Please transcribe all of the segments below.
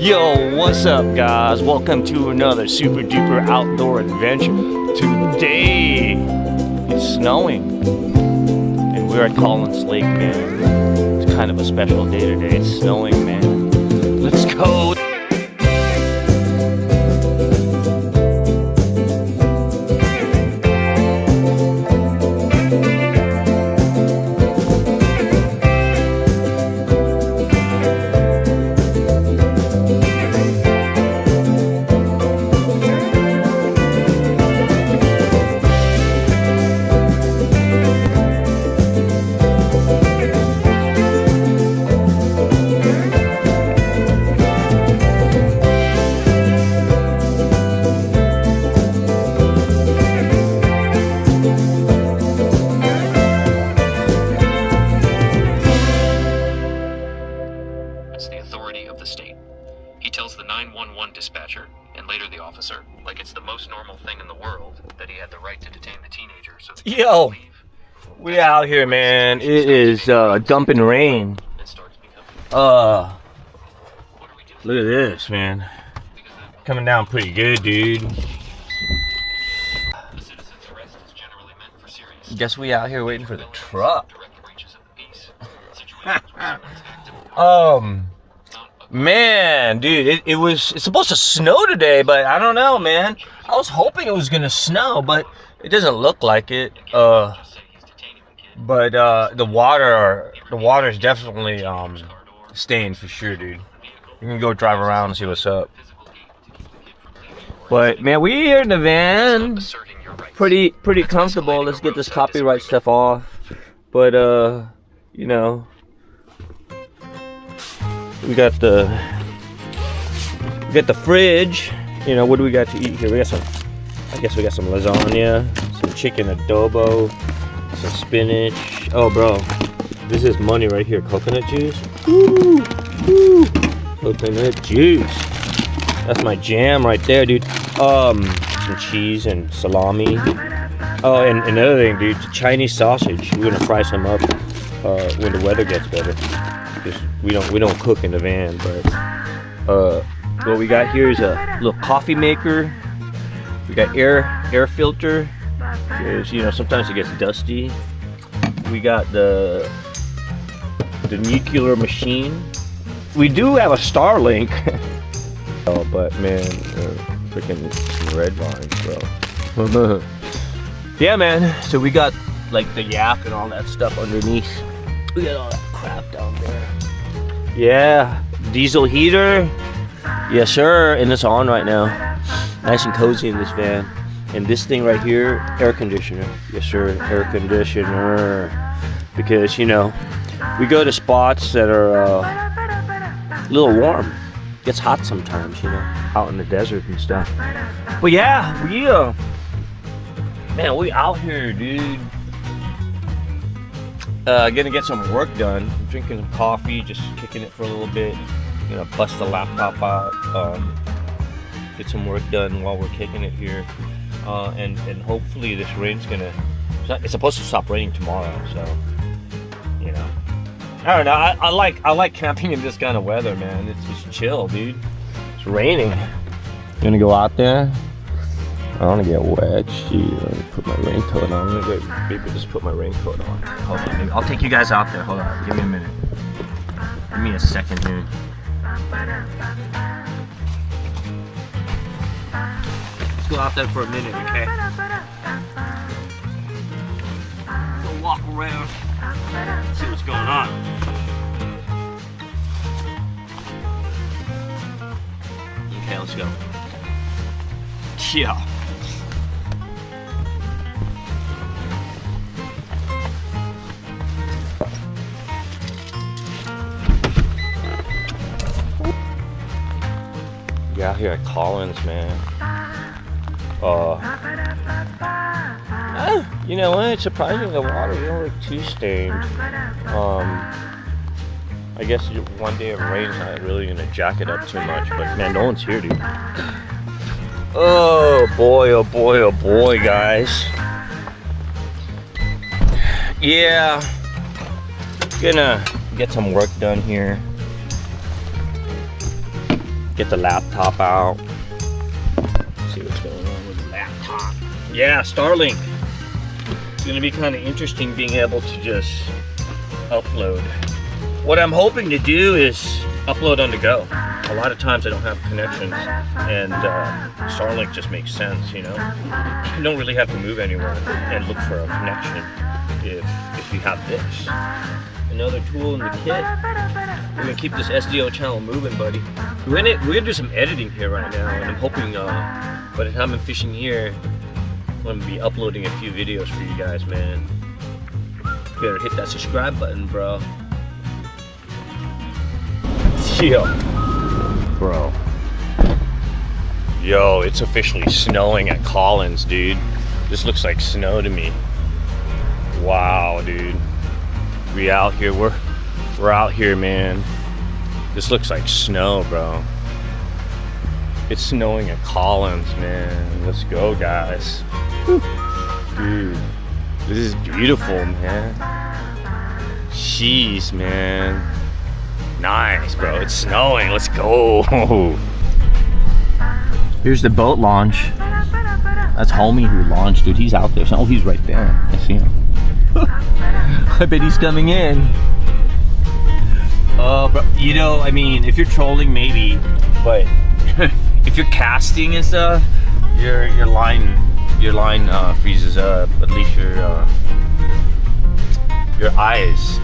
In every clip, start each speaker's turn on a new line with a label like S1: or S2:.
S1: Yo, what's up guys? Welcome to another super duper outdoor adventure. Today, it's snowing. And we're at Collins Lake, man. It's kind of a special day today. It's snowing, man. Let's go.
S2: He tells the 911 dispatcher, and later the officer, like it's the most normal thing in the world, that he had the right to detain the teenager so that he
S1: Yo,
S2: could leave.
S1: we out here, man. It is dumping rain. Look at this, man. Coming down pretty good, dude. Guess we out here waiting for the truck. Man, dude, it's supposed to snow today, but I don't know, man. I was hoping it was gonna snow, but it doesn't look like it. But the water is definitely staying for sure, dude. You can go drive around and see what's up. But man, we here in the van, pretty comfortable. Let's get this copyright stuff off. But you know. We got the fridge. You know, what do we got to eat here? We got some, I guess we got some lasagna, some chicken adobo, some spinach. Oh, bro, this is money right here. Coconut juice. Woo, woo. Coconut juice. That's my jam right there, dude. Some cheese and salami. Oh, and another thing, dude, Chinese sausage. We're gonna fry some up when the weather gets better. We don't cook in the van, but what we got here is a little coffee maker. We got air filter, because you know sometimes it gets dusty. We got the nuclear machine. We do have a Starlink. Oh, but man, freaking red vines, bro. Yeah, man. So we got like the yak and all that stuff underneath. We got all that crap down there. Yeah, diesel heater. Yes, sir. And it's on right now. Nice and cozy in this van. And this thing right here, air conditioner. Yes, sir. Air conditioner. Because, you know, we go to spots that are a little warm. Gets hot sometimes, you know, out in the desert and stuff. But yeah, man, we out here, dude. Gonna get some work done. I'm drinking some coffee, just kicking it for a little bit. Gonna bust the laptop out, get some work done while we're kicking it here, and hopefully this rain's gonna. It's supposed to stop raining tomorrow, so you know. I don't know. I like camping in this kind of weather, man. It's just chill, dude. It's raining. Gonna go out there. I don't want to get wet. Gee, let me put my raincoat on. I'm gonna maybe just put my raincoat on. Hold on, maybe. I'll take you guys out there. Hold on, give me a minute. Give me a second, dude. Let's go out there for a minute, okay? Go walk around, see what's going on. Okay, let's go. Yeah. We're out here at Collins, man. You know what? Surprisingly, the water don't look too stained. I guess one day of rain's not really gonna jack it up too much, but man, no one's here, dude. Oh boy, guys. Yeah, gonna get some work done here. Get the laptop out. See what's going on with the laptop. Yeah, Starlink. It's gonna be kind of interesting being able to just upload. What I'm hoping to do is upload on the go. A lot of times I don't have connections, and Starlink just makes sense, you know? You don't really have to move anywhere and look for a connection if you have this. Another tool in the kit. We're gonna keep this SDO channel moving, buddy. We're gonna do some editing here right now, and I'm hoping by the time I'm fishing here, I'm gonna be uploading a few videos for you guys, man. You better hit that subscribe button, bro. Yo, bro. Yo, it's officially snowing at Collins, dude. This looks like snow to me. Wow, dude. We out here. We're out here, man. This looks like snow, bro. It's snowing at Collins, man. Let's go, guys. Whew. Dude, this is beautiful, man. Jeez, man. Nice, bro. It's snowing. Let's go. Here's the boat launch. That's homie who launched, dude. He's out there. Oh, he's right there. I see him. I bet he's coming in. Bro, you know, I mean, if you're trolling, maybe, but if you're casting and stuff, your line freezes up. At least your eyes,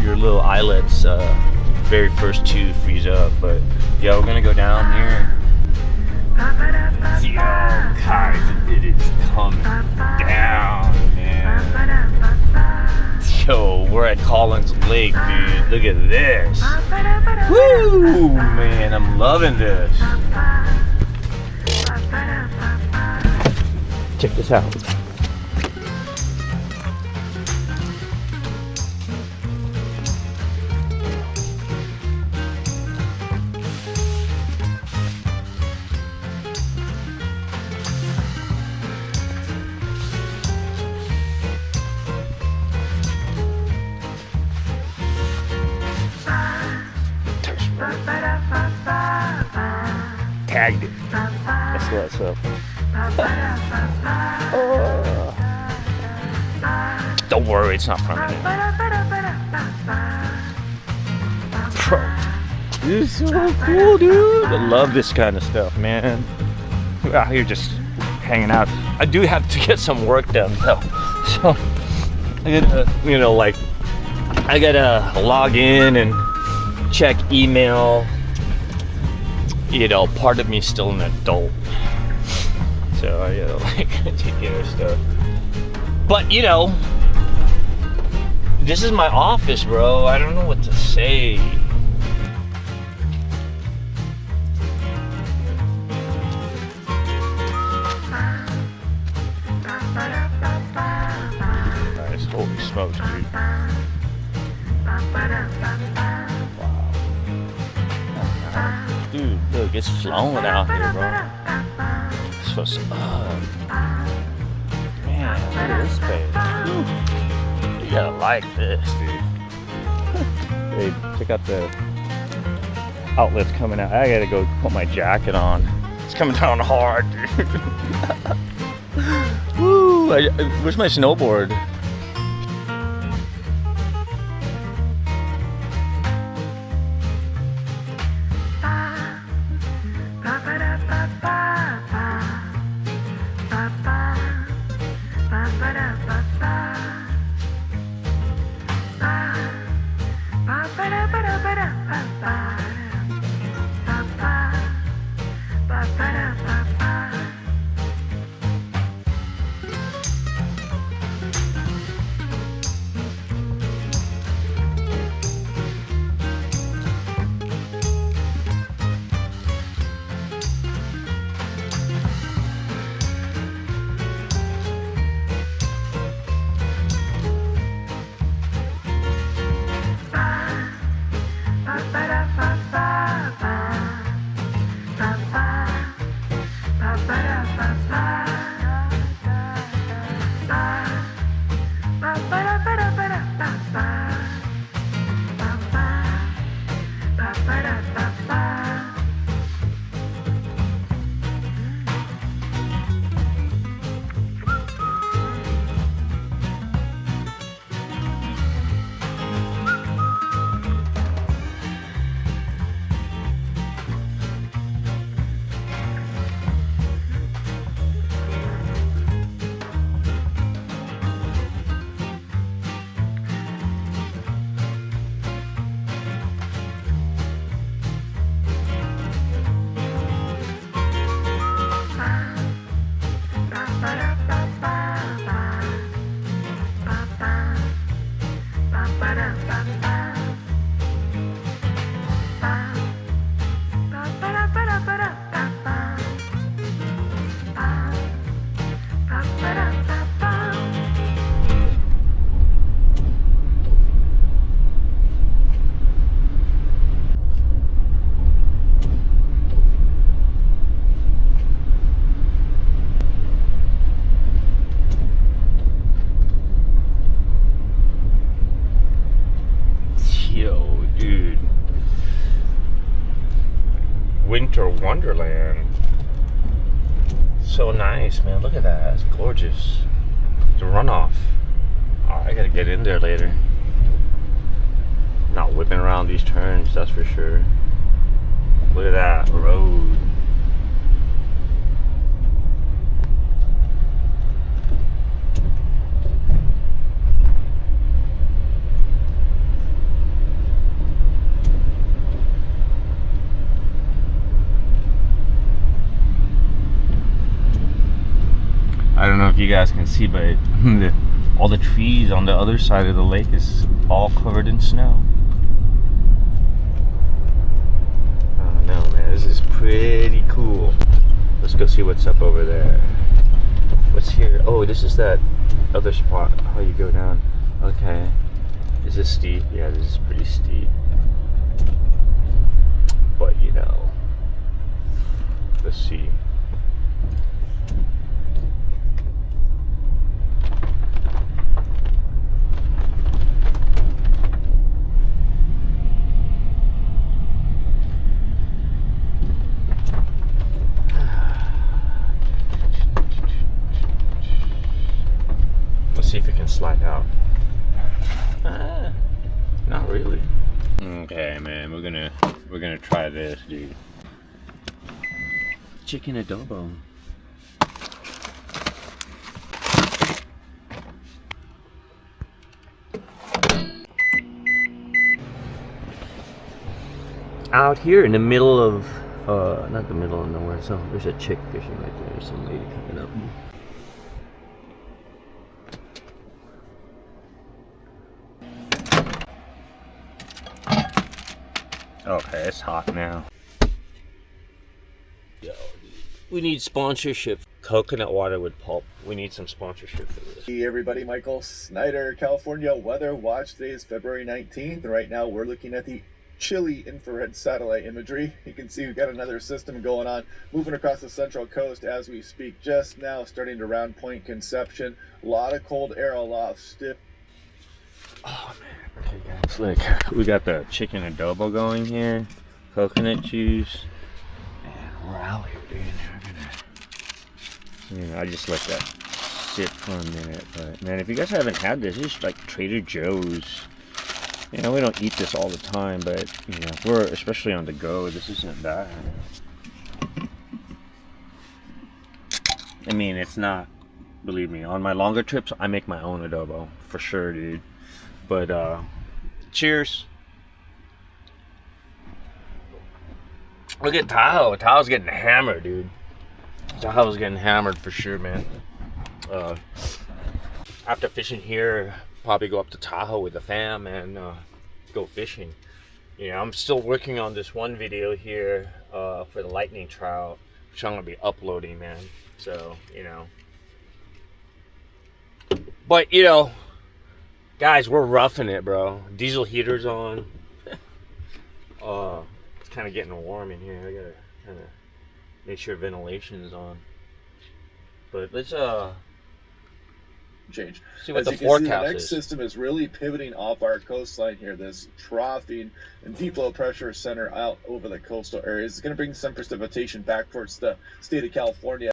S1: your little eyelets, very first two freeze up. But yeah, we're gonna go down here. Yo, guys, it is coming down, man. Yo, we're at Collins Lake, dude. Look at this. Woo, man, I'm loving this. Check this out. Tagged it. That's what's up. Oh. Don't worry, it's not permanent. Bro, this is so cool, dude. I love this kind of stuff, man. We're out here just hanging out. I do have to get some work done, though. So I gotta, you know, like, I gotta log in and check email. You know, part of me is still an adult, so I gotta like take care of stuff. But you know, this is my office, bro. I don't know what to say. Nice, holy smokes, dude. Dude, look, it's flowing out here, bro. It's supposed to, man, look at this space. Ooh. You gotta like this, dude. Hey, check out the outlets coming out. I gotta go put my jacket on. It's coming down hard, dude. Woo! Where's my snowboard? natural wonderland. So nice, man. Look at that. It's gorgeous. The runoff. Oh, I gotta get in there later. Not whipping around these turns, that's for sure. Look at that road. I don't know if you guys can see, but all the trees on the other side of the lake is all covered in snow. Oh no, man, this is pretty cool. Let's go see what's up over there. What's here? Oh, this is that other spot. How you go down? Okay. Is this steep? Yeah, this is pretty steep. But you know, let's see. See if it can slide out. Not really. Okay, man, we're gonna try this, dude. Chicken adobo. Out here in the middle of not the middle of nowhere, so there's a chick fishing right there. There's some lady coming up. Okay, it's hot now. Yo, we need sponsorship. Coconut water with pulp. We need some sponsorship for this.
S3: Hey everybody, Michael Snyder, California Weather Watch. Today is February 19th. Right now we're looking at the chilly infrared satellite imagery. You can see we've got another system going on, moving across the central coast as we speak. Just now starting to round Point Conception. A lot of cold air, a lot of stiff.
S1: Oh man. Okay guys, look, we got the chicken adobo going here, coconut juice, and we're out here, dude. We're gonna, I just let that sit for a minute, but man, if you guys haven't had this, it's like Trader Joe's. You know, we don't eat this all the time, but you know, we're especially on the go, this isn't bad. I mean, it's not, believe me, on my longer trips, I make my own adobo, for sure, dude. But cheers. Look at Tahoe. Tahoe's getting hammered, dude. Tahoe's getting hammered for sure, man. After fishing here, probably go up to Tahoe with the fam and go fishing. You know, I'm still working on this one video here for the lightning trout, which I'm gonna be uploading, man. So, you know. But you know, guys, we're roughing it, bro. Diesel heater's on. It's kind of getting warm in here. I gotta kind of make sure ventilation's on. But let's
S3: change.
S1: See what
S3: As
S1: the
S3: you can
S1: forecast
S3: see, the next
S1: is.
S3: system is really pivoting off our coastline here. This troughing and deep low pressure center out over the coastal areas. It's going to bring some precipitation back towards the state of California.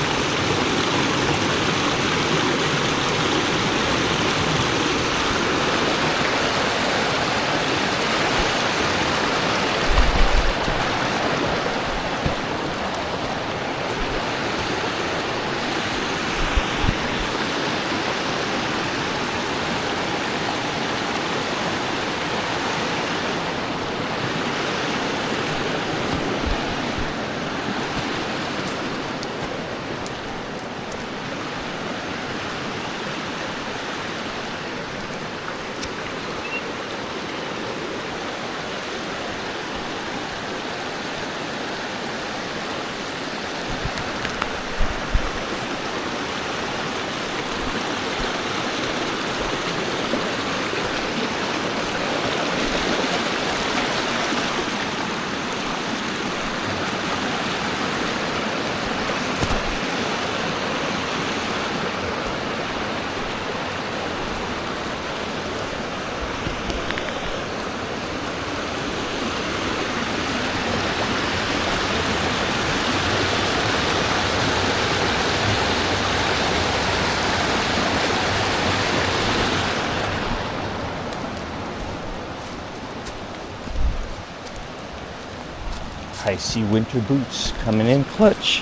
S1: high sea winter boots coming in clutch.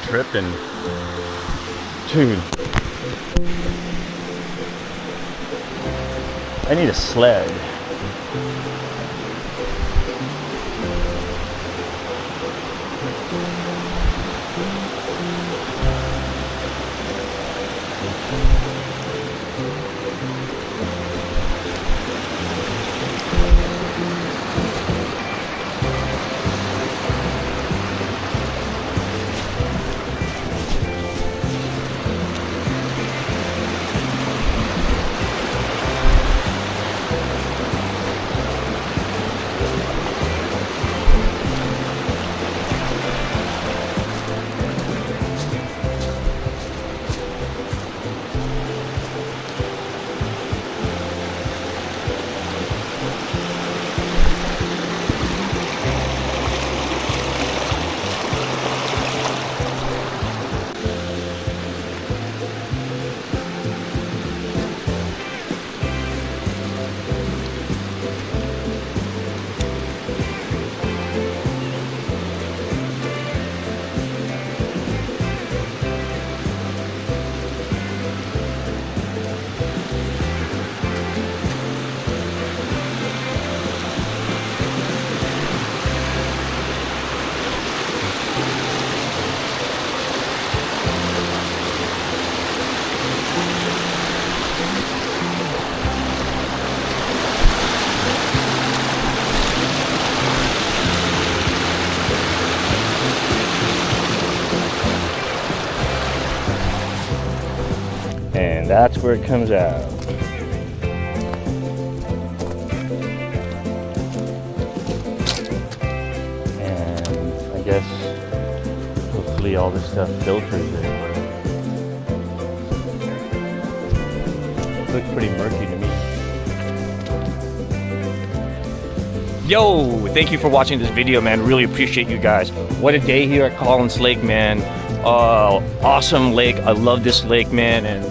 S1: Tripping. Dude. I need a sled. And that's where it comes out. And I guess hopefully all this stuff filters it. Looks pretty murky to me. Yo, thank you for watching this video, man. Really appreciate you guys. What a day here at Collins Lake, man. Awesome lake. I love this lake, man. And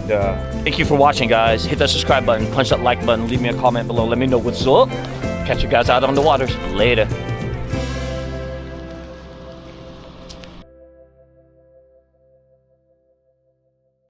S1: thank you for watching, guys. Hit that subscribe button, punch that like button, leave me a comment below. Let me know what's up. Catch you guys out on the waters. Later.